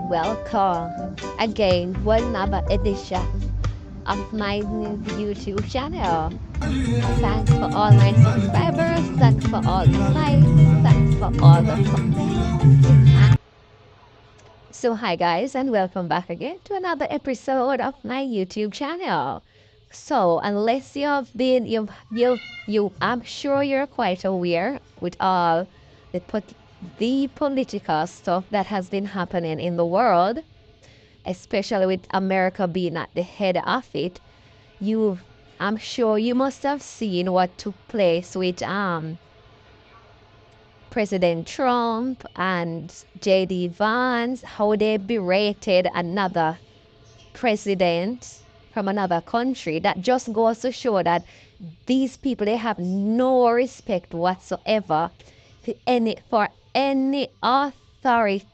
welcome again to another edition of my new YouTube channel. Thanks for all my subscribers, thanks for all the likes, thanks for all the comments. So hi guys, and welcome back again to another episode of my YouTube channel. So unless I'm sure you're quite aware with all the political stuff that has been happening in the world, especially with America being at the head of it. I'm sure you must have seen what took place with President Trump and JDVance, how they berated another president from another country. That just goes to show that these people, they have no respect whatsoever for any authority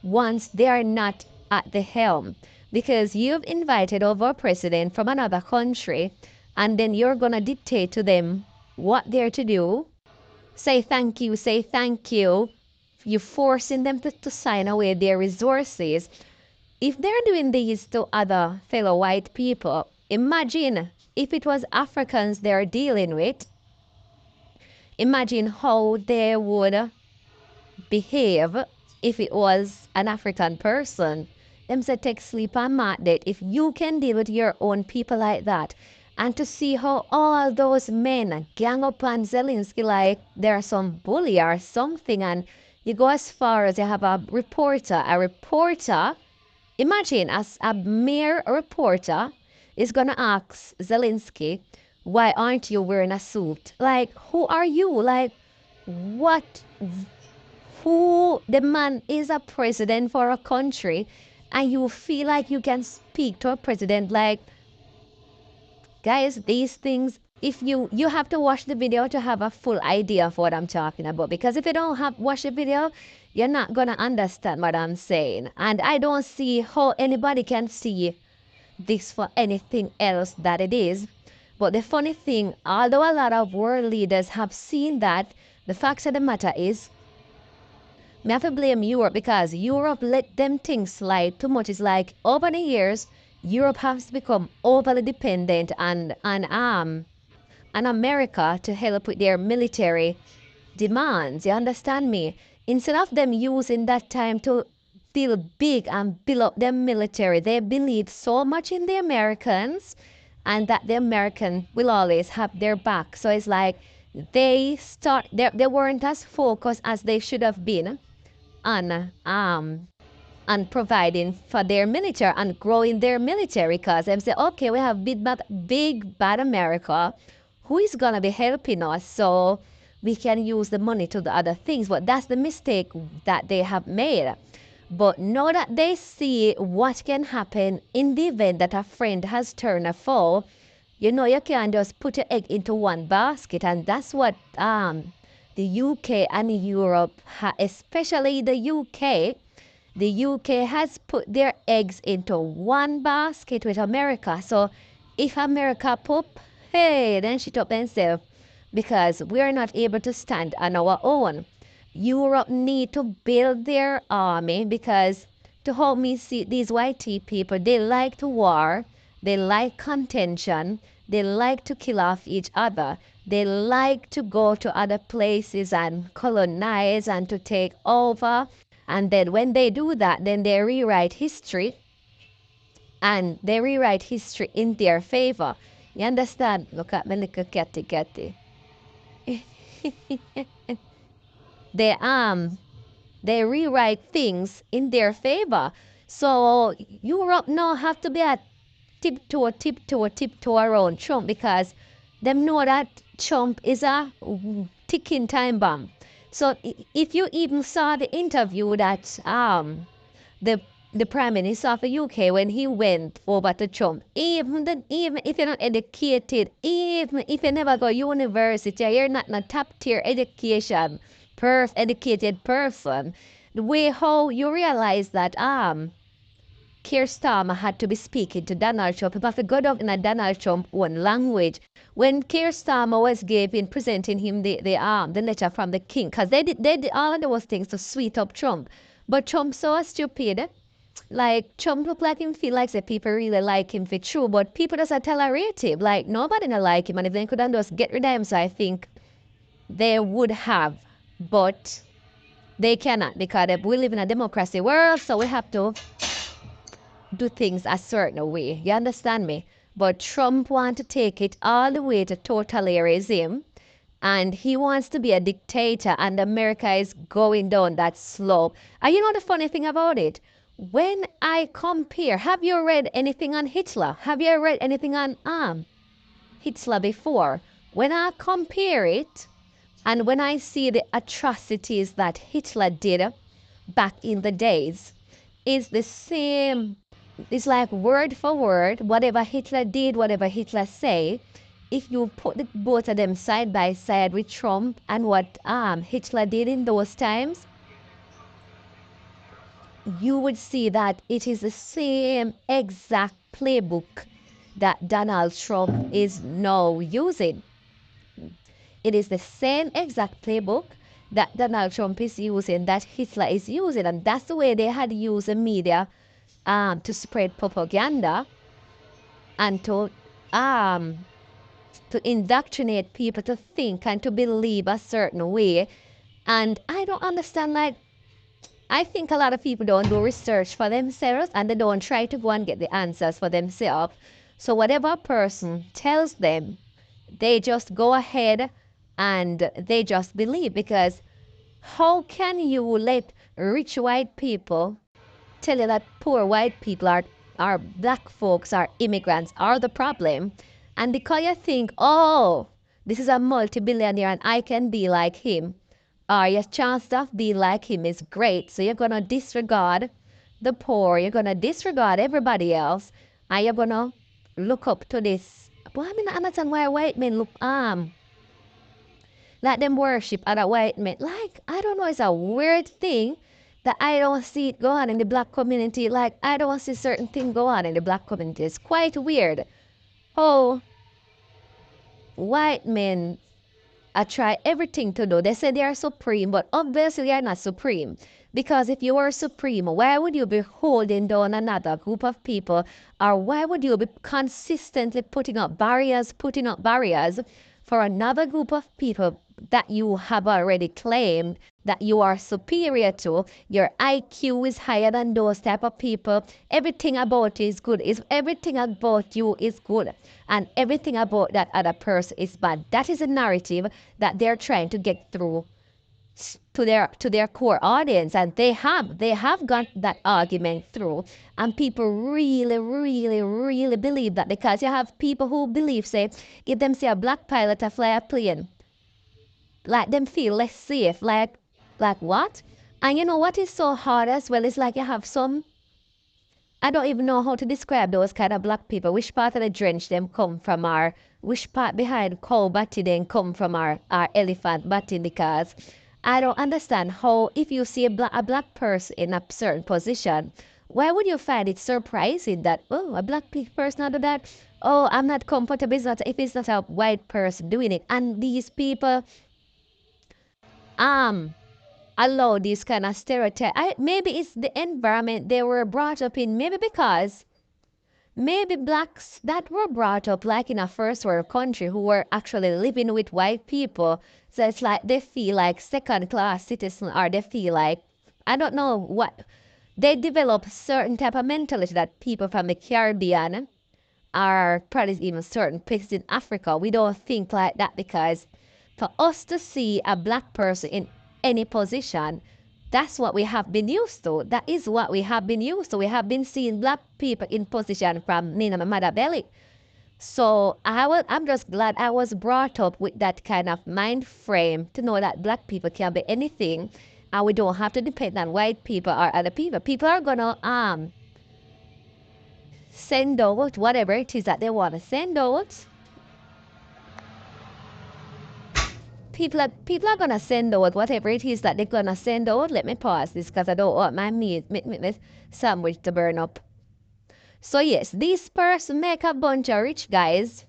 once they are not at the helm. Because you've invited over a president from another country and then you're going to dictate to them what they're to do. Say thank you. You're forcing them to sign away their resources. If they're doing this to other fellow white people, imagine if it was Africans they're dealing with. Imagine how they would behave if it was an African person. Them say take sleep and mat that if you can deal with your own people like that, and to see how all those men gang up on Zelenskyy like they're some bully or something, and you go as far as you have a reporter. Imagine as a mere reporter is gonna ask Zelenskyy, why aren't you wearing a suit? Like, who are you? Like, what? Who? The man is a president for a country, and you feel like you can speak to a president like, guys, these things, if you have to watch the video to have a full idea of what I'm talking about, because if you don't watch the video, you're not gonna understand what I'm saying. And I don't see how anybody can see this for anything else that it is. But the funny thing, although a lot of world leaders have seen that, the fact of the matter is, me have to blame Europe, because Europe let them things slide too much. It's like over the years, Europe has become overly dependent on America to help with their military demands. You understand me? Instead of them using that time to feel big and build up their military, they believe so much in the Americans, and that the American will always have their back. So it's like they weren't as focused as they should have been on providing for their military and growing their military, because they say, okay, we have big bad America, who is gonna be helping us, so we can use the money to the other things. But that's the mistake that they have made. But now that they see what can happen in the event that a friend has turned a foe, you can't just put your egg into one basket. And that's what the UK and Europe, especially the UK has put their eggs into one basket with America. So if America poop, hey, then shit up themselves, because we're not able to stand on our own. Europe need to build their army, because to help me see these white people, they like to war, they like contention, they like to kill off each other. They like to go to other places and colonize and to take over. And then when they do that, then they rewrite history. And they rewrite history in their favor. You understand? Look at me little catty. They rewrite things in their favor. So Europe now have to be at tiptoe around Trump, because them know that Trump is a ticking time bomb. So if you even saw the interview that the Prime Minister of the UK, when he went over to Trump, even if you're not educated, even if you never go university, you're not in a top tier educated person, the way how you realize that Keir Starmer had to be speaking to Donald Trump. He have to go down in a Donald Trump own language. When Keir Starmer was presenting him the letter from the king, because they did all of those things to sweet up Trump. But Trump so stupid. Like, Trump look like him feel like the people really like him for true, but people doesn't tolerate him. Like, nobody not like him, and if they could just get rid of him, so I think they would have. But they cannot, because we live in a democracy world, so we have to do things a certain way. You understand me? But Trump wants to take it all the way to totalitarianism, and he wants to be a dictator, and America is going down that slope. And you know the funny thing about it? When I compare, have you read anything on Hitler? Have you read anything on Hitler before? When I compare it, and when I see the atrocities that Hitler did back in the days, is the same. It's like word for word, whatever Hitler did, whatever Hitler say. If you put both of them side by side with Trump and what Hitler did in those times, you would see that it is the same exact playbook that Donald Trump is now using. It is the same exact playbook that Donald Trump is using, that Hitler is using, and that's the way they had used the media to spread propaganda and to indoctrinate people to think and to believe a certain way. And I don't understand, like, I think a lot of people don't do research for themselves, and they don't try to go and get the answers for themselves. So whatever person tells them, they just go ahead and they just believe. Because how can you let rich white people tell you that poor white people are black folks, are immigrants, are the problem? And because you think, oh, this is a multi-billionaire and I can be like him, or your chance of being like him is great, so you're going to disregard the poor, you're going to disregard everybody else, and you're going to look up to this. But I mean, I understand why white men look like them worship other white men. Like, I don't know, it's a weird thing that I don't see it go on in the black community. Like, I don't see certain things go on in the black community. It's quite weird. Oh, white men, I try everything to do. They say they are supreme, but obviously they are not supreme. Because if you were supreme, why would you be holding down another group of people? Or why would you be consistently putting up barriers for another group of people that you have already claimed that you are superior to? Your IQ is higher than those type of people. Everything about you is good. Everything about you is good. And everything about that other person is bad. That is a narrative that they're trying to get through to their core audience, and they have got that argument through, and people really believe that. Because you have people who believe, say, if them see a black pilot a fly a plane, like them feel less safe, like what? And you know what is so hard as well, is like you have some, I don't even know how to describe those kind of black people, which part of the drench them come from, or which part behind cow body then come from, our elephant body. Because I don't understand how, if you see a black person in a certain position, why would you find it surprising that, oh, a black person do that? Oh, I'm not comfortable if it's not a white person doing it. And these people allow this kind of stereotype. Maybe it's the environment they were brought up in. Maybe because maybe blacks that were brought up like in a first world country, who were actually living with white people, so it's like they feel like second class citizens, or they feel like, I don't know what, they develop certain type of mentality that people from the Caribbean, or probably even certain places in Africa, we don't think like that. Because for us to see a black person in any position, that's what we have been used to. That is what we have been used to. We have been seeing black people in position from Nina mother belly. So I'm just glad I was brought up with that kind of mind frame to know that black people can be anything, and we don't have to depend on white people or other people. People are gonna send out whatever it is that they want to send out. People are gonna send out whatever it is that they're gonna send out. Let me pause this because I don't want my meat sandwich to burn up. So yes, this person make a bunch of rich guys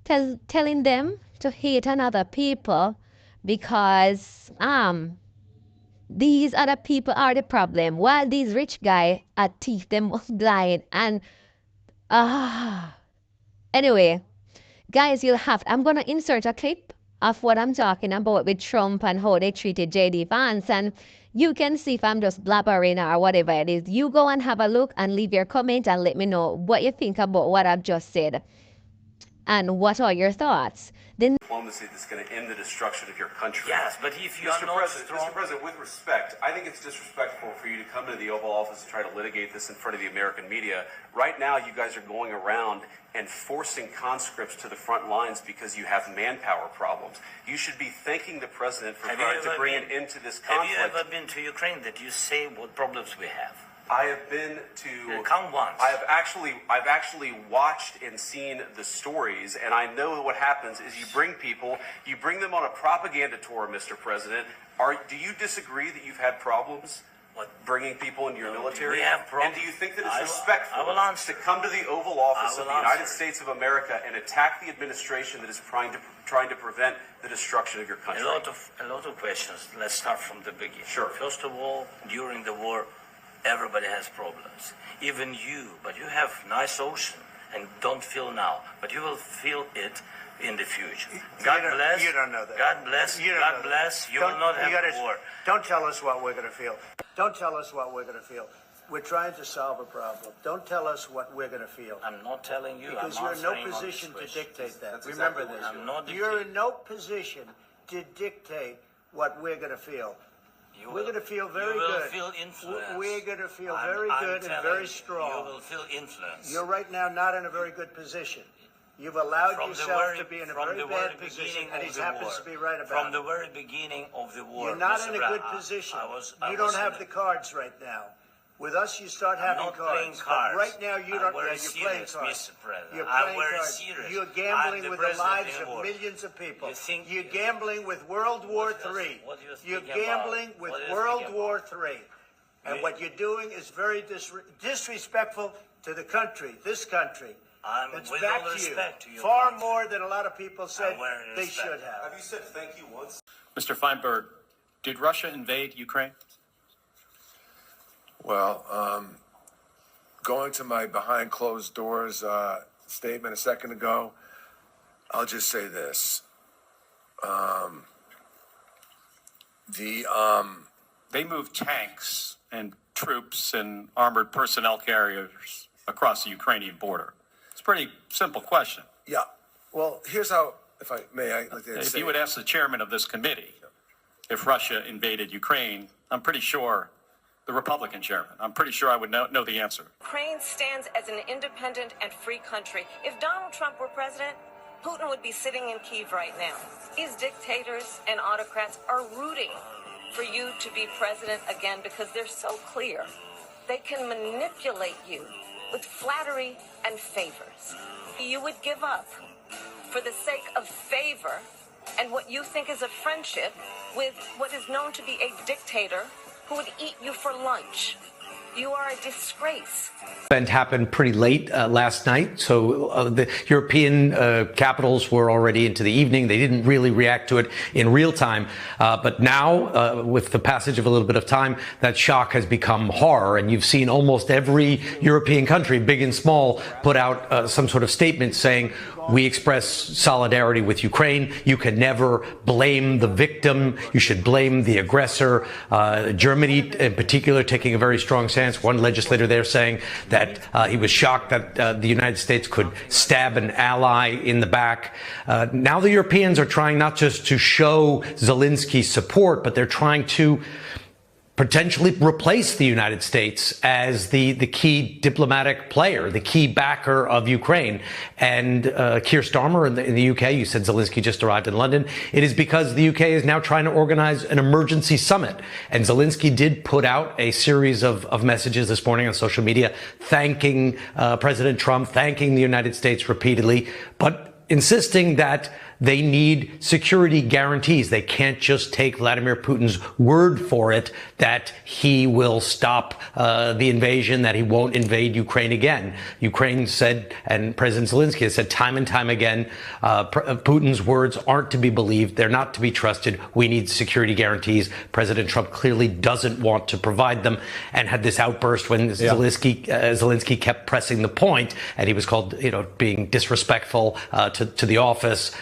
telling them to hate another people because these other people are the problem, while these rich guys are teeth them blind and anyway, guys, I'm gonna insert a clip of what I'm talking about with Trump and how they treated JD Vance, and you can see if I'm just blabbering or whatever it is. You go and have a look and leave your comment and let me know what you think about what I've just said and what are your thoughts. Then diplomacy that's going to end the destruction of your country. Yes, but if you are not strong... Mr. President, with respect, I think it's disrespectful for you to come to the Oval Office and try to litigate this in front of the American media. Right now, you guys are going around and forcing conscripts to the front lines because you have manpower problems. You should be thanking the President for trying to bring an end to this conflict. Have you ever been to Ukraine that you say what problems we have? I have been to. Come once. I've actually watched and seen the stories, and I know what happens is you bring them on a propaganda tour, Mr. President. Do you disagree that you've had problems bringing people into your military? We have problems. And do you think that it's respectful to come to the Oval Office of the United States of America and attack the administration that is trying to prevent the destruction of your country? A lot of questions. Let's start from the beginning. Sure. First of all, during the war, everybody has problems, even you, but you have nice ocean and don't feel now, but you will feel it in the future. God bless. You don't know that. God bless. God bless. You will not have a war. Don't tell us what we're going to feel. Don't tell us what we're going to feel. We're trying to solve a problem. Don't tell us what we're going to feel. I'm not telling you. Because you're in no position to dictate that. Remember this. You're in no position to dictate what we're going to feel. We're going to feel very good. You will feel influence. We're going to feel very good and very strong. You will feel influence. You're right now not in a very good position. You've allowed yourself to be in a very bad position, and he happens to be right about it. From the very beginning of the war. You're not in a good position. You don't have the cards right now. With us, you start having cards. Playing cards. Right now, you don't. You're playing cards. Mr. President. You're playing cards. Serious. You're gambling with the lives of millions of people. You're gambling with World War III. You're gambling with World War III. And what you're doing is very disrespectful to the country, this country. It's back to you. Far more than a lot of people said they should have. Have you said thank you once? Mr. Feinberg, did Russia invade Ukraine? Well, going to my behind closed doors statement a second ago, I'll just say this. They moved tanks and troops and armored personnel carriers across the Ukrainian border. It's a pretty simple question. Yeah. Well, here's how, if I may, If you would ask the chairman of this committee if Russia invaded Ukraine, I'm pretty sure, the Republican chairman, I'm pretty sure I would know the answer. Ukraine stands as an independent and free country. If Donald Trump were president, Putin would be sitting in Kyiv right now. These dictators and autocrats are rooting for you to be president again because they're so clear. They can manipulate you with flattery and favors. You would give up for the sake of favor and what you think is a friendship with what is known to be a dictator who would eat you for lunch. You are a disgrace. Event happened pretty late last night, so the European capitals were already into the evening. They didn't really react to it in real time. But now, with the passage of a little bit of time, that shock has become horror. And you've seen almost every European country, big and small, put out some sort of statement saying, we express solidarity with Ukraine. You can never blame the victim. You should blame the aggressor. Germany, in particular, taking a very strong stance. One legislator there saying that he was shocked that the United States could stab an ally in the back. Now the Europeans are trying not just to show Zelensky's support, but they're trying to potentially replace the United States as the key diplomatic player, the key backer of Ukraine. And Keir Starmer in the UK, you said Zelensky just arrived in London. It is because the UK is now trying to organize an emergency summit. And Zelensky did put out a series of messages this morning on social media, thanking President Trump, thanking the United States repeatedly, but insisting that They need security guarantees. They can't just take Vladimir Putin's word for it that he will stop the invasion, that he won't invade Ukraine again. Ukraine said, and President Zelenskyy has said time and time again, Putin's words aren't to be believed. They're not to be trusted. We need security guarantees. President Trump clearly doesn't want to provide them, and had this outburst when Zelenskyy kept pressing the point, and he was called, being disrespectful to the office.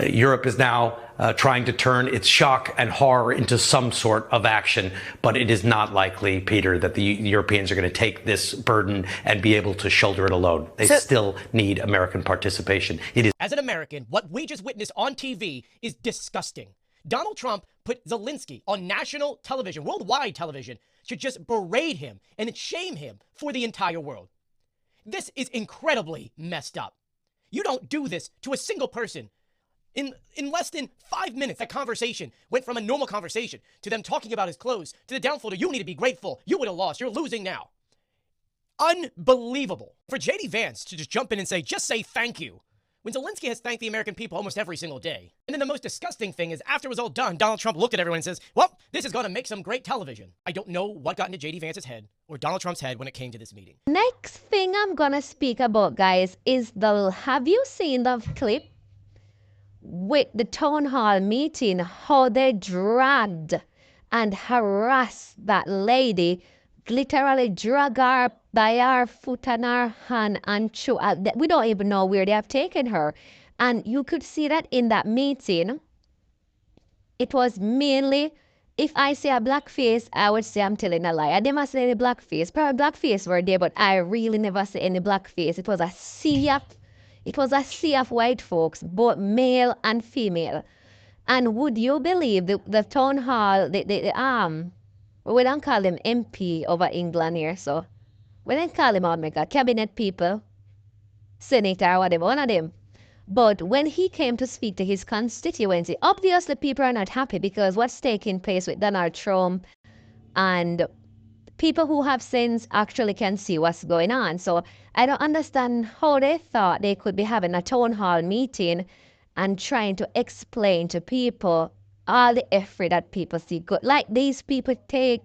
Europe is now trying to turn its shock and horror into some sort of action, but it is not likely, Peter, that the Europeans are going to take this burden and be able to shoulder it alone. They still need American participation. It is. As an American, what we just witnessed on TV is disgusting. Donald Trump put Zelenskyy on national television, worldwide television, to just berate him and shame him for the entire world. This is incredibly messed up. You don't do this to a single person. In less than 5 minutes, that conversation went from a normal conversation to them talking about his clothes, to the downfall to you need to be grateful. You would have lost. You're losing now. Unbelievable. For JD Vance to just jump in and just say thank you, when Zelenskyy has thanked the American people almost every single day. And then the most disgusting thing is, after it was all done, Donald Trump looked at everyone and says, well, this is going to make some great television. I don't know what got into JD Vance's head or Donald Trump's head when it came to this meeting. Next thing I'm going to speak about, guys, is have you seen the clip with the town hall meeting, how they dragged and harassed that lady, literally drag her by her foot and her hand and chew. We don't even know where they have taken her. And you could see that in that meeting, it was mainly, if I say a black face, I would say I'm telling a lie. I never say any black face. Probably black face were there, but I really never say any black face. It was a sea of white folks, both male and female. And would you believe the town hall, we don't call them MP over England here, so we don't call them Omega, cabinet people, senator, whatever, one of them. But when he came to speak to his constituency, obviously people are not happy because what's taking place with Donald Trump, and people who have sense actually can see what's going on. So I don't understand how they thought they could be having a town hall meeting and trying to explain to people all the effort that people see good. Like these people take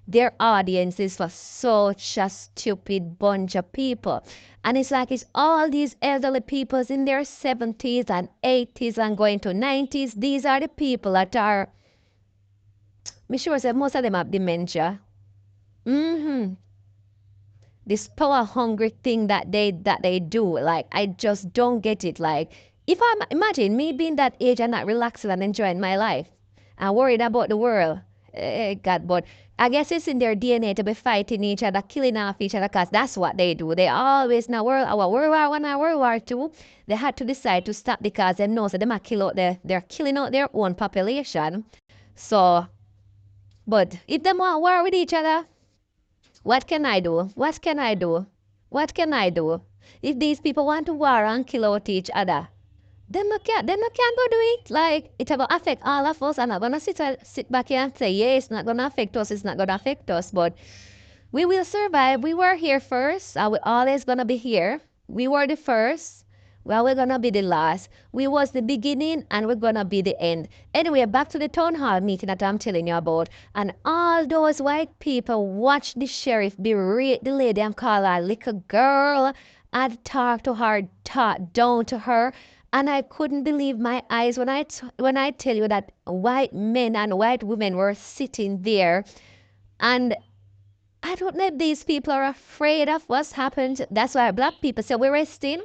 their audiences for such a stupid bunch of people. And it's like it's all these elderly people in their 70s and 80s and going to 90s. These are the people that are, I'm sure that most of them have dementia. This power hungry thing that they do, like I just don't get it. Like if I imagine me being that age and not relaxing and enjoying my life and worried about the world, God, but I guess it's in their DNA to be fighting each other, killing off each other, because that's what they do. They always, now World War I and World War II, they had to decide to stop because they know that they might kill out they're killing out their own population. So, but if they want war with each other, what can I do? What can I do? What can I do? If these people want to war and kill out each other, they no can go do it. Like, it will affect all of us. I'm not going to sit back here and say, yeah, it's not going to affect us, it's not going to affect us. But we will survive. We were here first, and we're always going to be here. We were the first. Well, we're going to be the last. We was the beginning, and we're going to be the end. Anyway, back to the town hall meeting that I'm telling you about. And all those white people watched the sheriff berate the lady and call her a little girl and talk to her, talk down to her. And I couldn't believe my eyes when I tell you that white men and white women were sitting there. And I don't know if these people are afraid of what's happened. That's why black people say we're resting.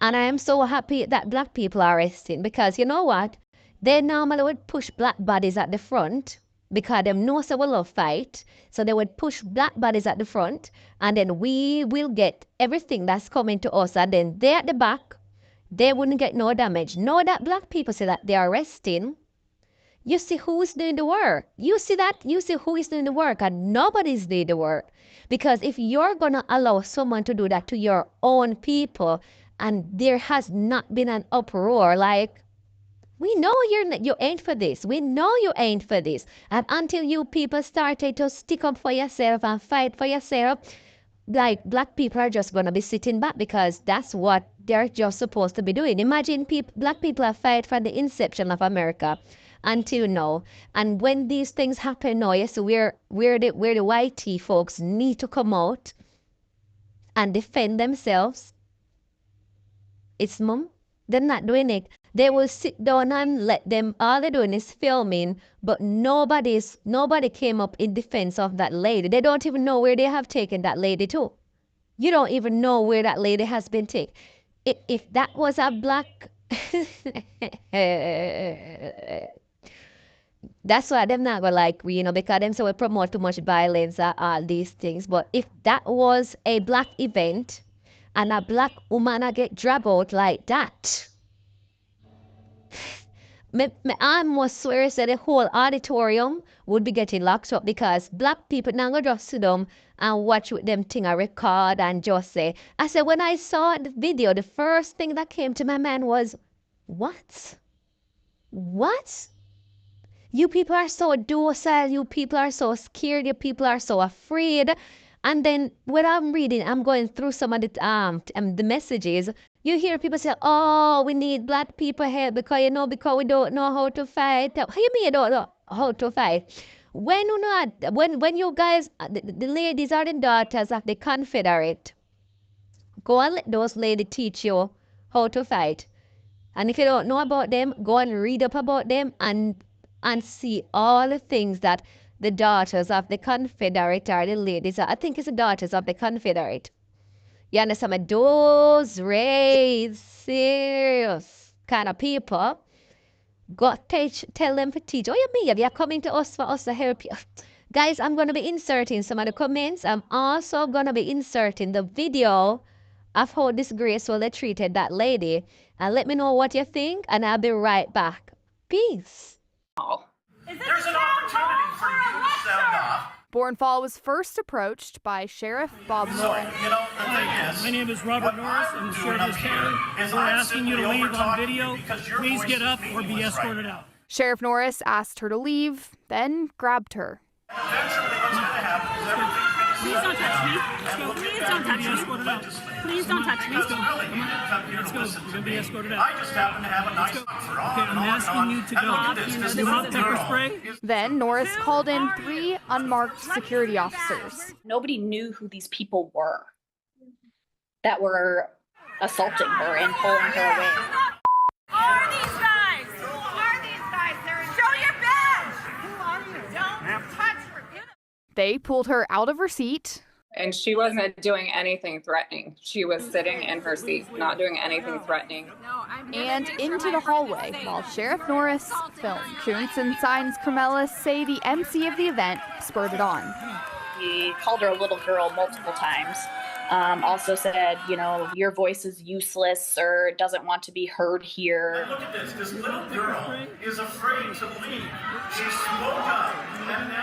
And I am so happy that black people are resting, because you know what? They normally would push black bodies at the front because they know so we love fight. So they would push black bodies at the front, and then we will get everything that's coming to us. And then they at the back, they wouldn't get no damage. Know that black people say that they are resting. You see who's doing the work. You see that? You see who is doing the work, and nobody's doing the work. Because if you're going to allow someone to do that to your own people, and there has not been an uproar, like, we know you ain't for this. We know you ain't for this. And until you people started to stick up for yourself and fight for yourself, like black people are just gonna be sitting back because that's what they're just supposed to be doing. Imagine black people have fight from the inception of America until now, and when these things happen now, yes, where the white folks need to come out and defend themselves. It's they're not doing it. They will sit down and let them, all they're doing is filming, but nobody came up in defense of that lady. They don't even know where they have taken that lady to. You don't even know where that lady has been taken. If that was a black, that's why them not gonna like we, because them so we promote too much violence and all these things. But if that was a black event and a black woman get dragged out like that, I almost swear that the whole auditorium would be getting locked up because black people now go just sit down and watch with them thing a record and just say. I said when I saw the video, the first thing that came to my mind was, what? What? You people are so docile, you people are so scared, you people are so afraid. And then when I'm reading, I'm going through some of the messages, you hear people say, oh, we need black people here because we don't know how to fight. How you mean you don't know how to fight? When you guys, the ladies are the daughters of the Confederate, go and let those ladies teach you how to fight. And if you don't know about them, go and read up about them and see all the things that the daughters of the Confederate are the ladies. I think it's the daughters of the Confederate. You understand me? Those serious kind of people got tell them to teach. Oh, you mean you're coming to us for us to help you? Guys, I'm going to be inserting some of the comments. I'm also going to be inserting the video of how disgraceful they treated that lady. And let me know what you think, and I'll be right back. Peace. There's an opportunity for you to sound off. Bornfall was first approached by Sheriff Bob Norris. My name is Robert Norris. I'm the sheriff of this county. We're asking you to leave on video. Please get up or be escorted out. Sheriff Norris asked her to leave, then grabbed her. Eventually, what's going to happen is everything Please don't touch me. Please don't touch me. Please don't touch me. Let's go. Let's go. We're going to be escorted out. I just happen to have a nice for all. Okay, I'm asking you to go. You want pepper spray? Then Norris called in 3 unmarked security officers. Nobody knew who these people were that were assaulting her and pulling her away. Who are these guys? Who are these guys? Show your badge! Who are you? Don't touch her. They pulled her out of her seat. And she wasn't doing anything threatening. She was sitting in her seat, not doing anything threatening. And into the hallway while Sheriff Norris filmed. Kuntz and Signs Cremelis say the MC of the event spurred it on. He called her a little girl multiple times. Also said, your voice is useless or doesn't want to be heard here. Look at this. This little girl is afraid to leave. She spoke up.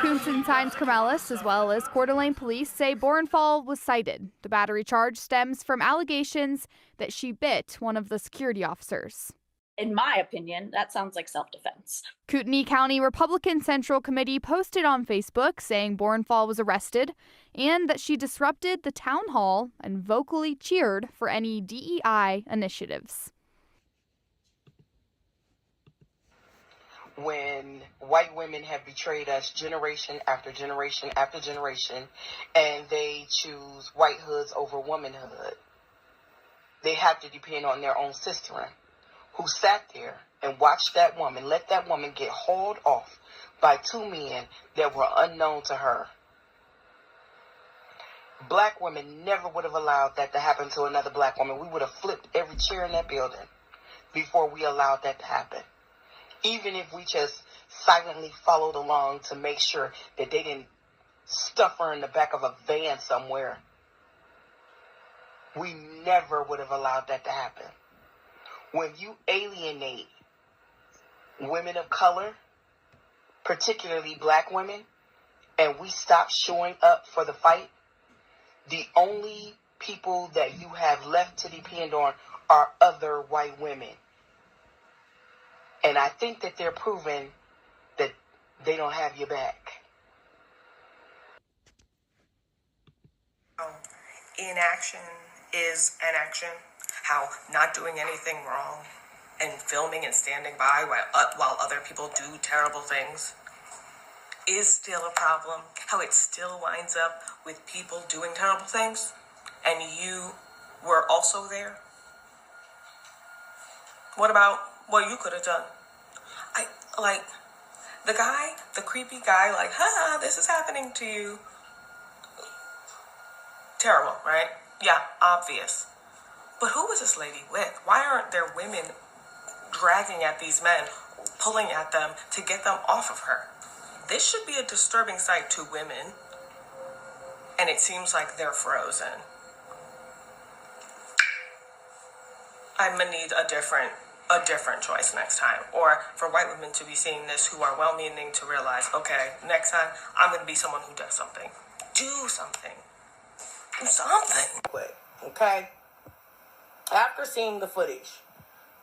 Kuntz and Signs Cremelis, as well as Coeur d'Alene police, say Bornfall was cited. The battery charge stems from allegations that she bit one of the security officers. In my opinion, that sounds like self-defense. Kootenai County Republican Central Committee posted on Facebook saying Bornfall was arrested and that she disrupted the town hall and vocally cheered for any DEI initiatives. When white women have betrayed us generation after generation after generation, and they choose white hoods over womanhood, they have to depend on their own sister who sat there and watched that woman, let that woman get hauled off by 2 men that were unknown to her. Black women never would have allowed that to happen to another black woman. We would have flipped every chair in that building before we allowed that to happen. Even if we just silently followed along to make sure that they didn't stuff her in the back of a van somewhere, we never would have allowed that to happen. When you alienate women of color, particularly black women, and we stop showing up for the fight, the only people that you have left to depend on are other white women. And I think that they're proving that they don't have your back. inaction is an action, how not doing anything wrong and filming and standing by while other people do terrible things is still a problem, how it still winds up with people doing terrible things, and you were also there? What about what you could have done? The creepy guy, like, haha, this is happening to you. Terrible, right? Yeah, obvious. But who was this lady with? Why aren't there women dragging at these men, pulling at them to get them off of her? This should be a disturbing sight to women, and it seems like they're frozen. I'm gonna need a different choice next time, or for white women to be seeing this who are well-meaning to realize, okay, next time I'm gonna be someone who does something. Do something. Do something. Okay? After seeing the footage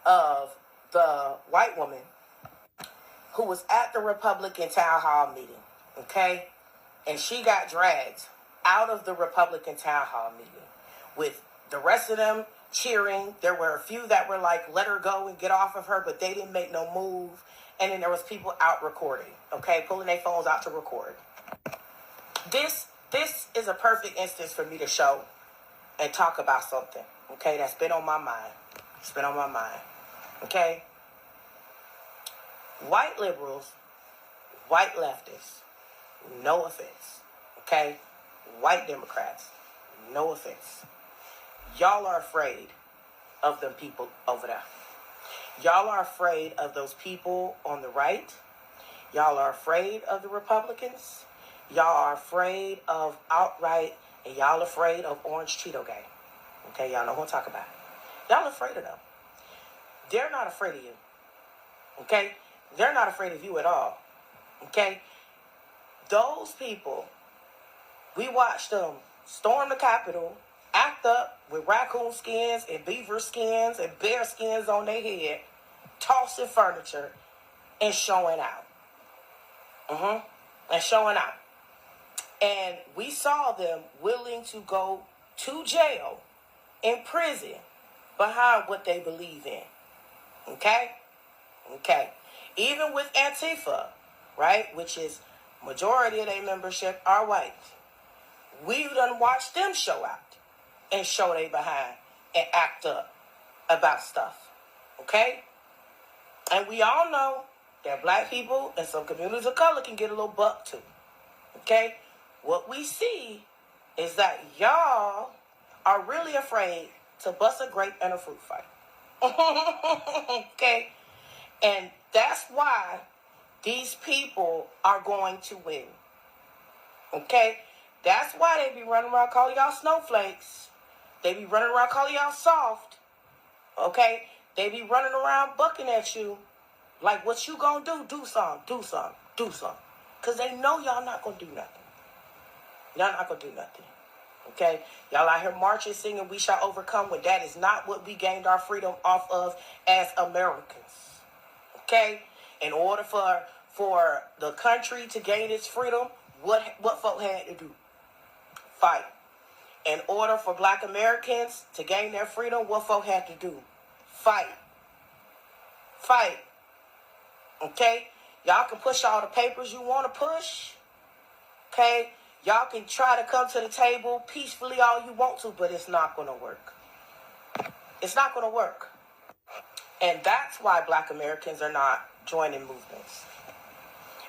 of the white woman who was at the Republican town hall meeting, okay? And she got dragged out of the Republican town hall meeting with the rest of them cheering. There were a few that were like, let her go and get off of her, but they didn't make no move. And then there was people out recording, okay? Pulling their phones out to record. This is a perfect instance for me to show and talk about something, okay, that's been on my mind. It's been on my mind, okay? White liberals, white leftists, no offense, okay? White Democrats, no offense. Y'all are afraid of them people over there. Y'all are afraid of those people on the right. Y'all are afraid of the Republicans. Y'all are afraid of outright, and y'all afraid of Orange Cheeto Gang. Okay, y'all know who I'm talking about. Y'all afraid of them. They're not afraid of you. Okay? They're not afraid of you at all. Okay? Those people, we watched them storm the Capitol, act up with raccoon skins and beaver skins and bear skins on their head, tossing furniture and showing out. And showing out. And we saw them willing to go to jail, in prison, behind what they believe in. Okay? Okay. Even with Antifa, right, which is majority of their membership are white, we've done watched them show out and show they behind and act up about stuff. Okay? And we all know that black people and some communities of color can get a little buck too. Okay? What we see is that y'all are really afraid to bust a grape and a fruit fight. Okay? And that's why these people are going to win. Okay? That's why they be running around calling y'all snowflakes. They be running around calling y'all soft. Okay? They be running around bucking at you. Like, what you gonna do? Do something. Do something. Do something. Because they know y'all not gonna do nothing. Y'all not gonna do nothing. Okay? Y'all out here marching, singing, we shall overcome, when that is not what we gained our freedom off of as Americans. Okay? In order for the country to gain its freedom, what folk had to do? Fight. In order for black Americans to gain their freedom, what folk had to do? Fight. Fight. Okay? Y'all can push all the papers you want to push. Okay? Y'all can try to come to the table peacefully all you want to, but it's not going to work. It's not going to work. And that's why black Americans are not joining movements.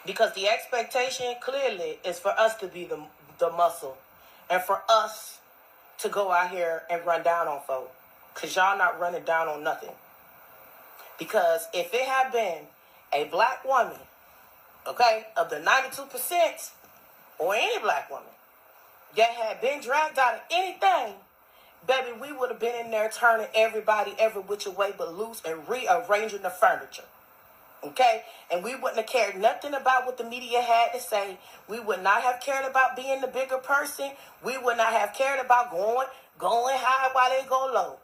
Because the expectation clearly is for us to be the muscle and for us to go out here and run down on folk. Because y'all not running down on nothing. Because if it had been a black woman, okay, of the 92%, or any black woman that had been dragged out of anything, baby, we would have been in there turning everybody every which way but loose and rearranging the furniture. Okay? And we wouldn't have cared nothing about what the media had to say. We would not have cared about being the bigger person. We would not have cared about going high while they go low.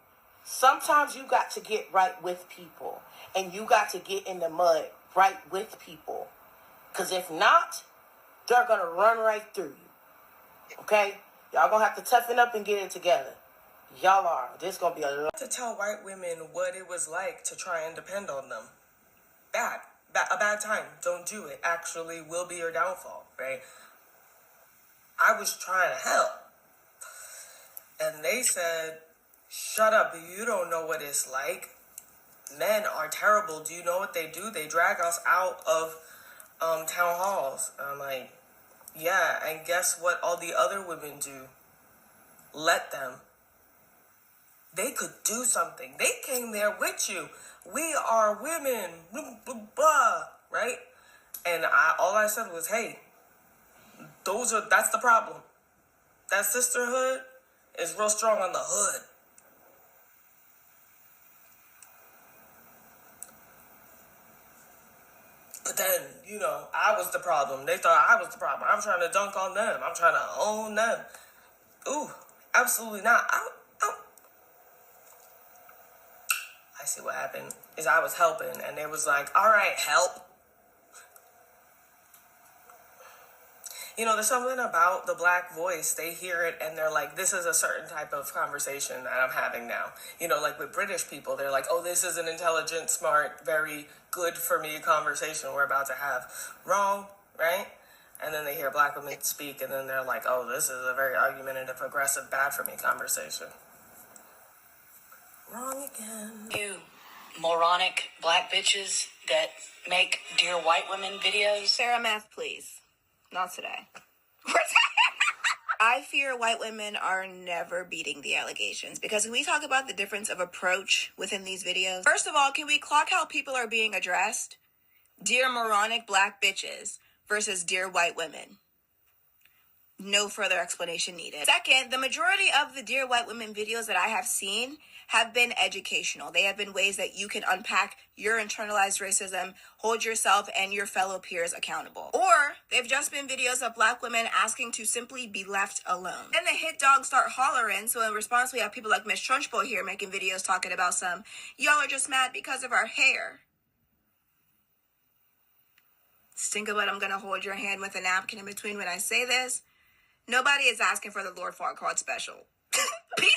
Sometimes you got to get right with people. And you got to get in the mud right with people. Because if not, they're going to run right through you. Okay? Y'all gonna have to toughen up and get it together. Y'all are. This gonna be a lot. To tell white women what it was like to try and depend on them. A bad time. Don't do it. Actually will be your downfall, right? I was trying to help. And they said, shut up, you don't know what it's like. Men are terrible. Do you know what they do? They drag us out of town halls. And I'm like, yeah, and guess what all the other women do? Let them. They could do something. They came there with you. We are women, blah, blah, blah, right? And all I said was, hey, that's the problem. That sisterhood is real strong on the hood. But then, I was the problem. They thought I was the problem. I'm trying to dunk on them. I'm trying to own them. Ooh, absolutely not. I see what happened is I was helping, and they was like, all right, help. There's something about the Black voice. They hear it, and they're like, this is a certain type of conversation that I'm having now. Like with British people, they're like, oh, this is an intelligent, smart, very good for me conversation we're about to have. Wrong, right? And then they hear Black women speak, and then they're like, oh, this is a very argumentative, aggressive, bad for me conversation. Wrong again. You moronic Black bitches that make Dear White Women videos. Sarah, math, please. Not today. I fear white women are never beating the allegations, because when we talk about the difference of approach within these videos, first of all, can we clock how people are being addressed? Dear moronic Black bitches versus dear white women. No further explanation needed. Second, the majority of the Dear White Women videos that I have seen have been educational. They have been ways that you can unpack your internalized racism, hold yourself and your fellow peers accountable. Or they've just been videos of Black women asking to simply be left alone. Then the hit dogs start hollering, so in response we have people like Miss Trunchbull here making videos talking about y'all are just mad because of our hair. Think about I'm gonna hold your hand with a napkin in between when I say this. Nobody is asking for the Lord Farquaad special. Be serious.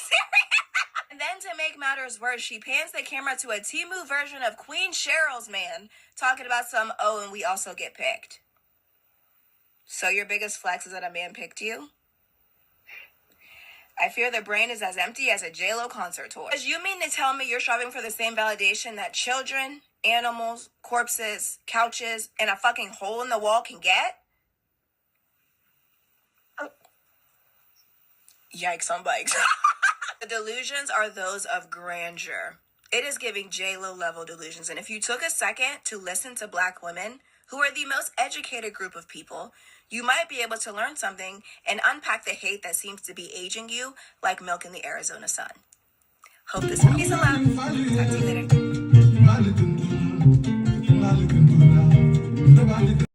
And then to make matters worse, she pans the camera to a Temu version of Queen Cheryl's man talking about and we also get picked. So your biggest flex is that a man picked you? I fear the brain is as empty as a JLo concert tour. Because you mean to tell me you're striving for the same validation that children, animals, corpses, couches, and a fucking hole in the wall can get? Yikes on bikes. The delusions are those of grandeur. It is giving J-Lo level delusions. And if you took a second to listen to Black women, who are the most educated group of people, you might be able to learn something and unpack the hate that seems to be aging you like milk in the Arizona sun. Hope this helps. Peace and love. Talk to you later.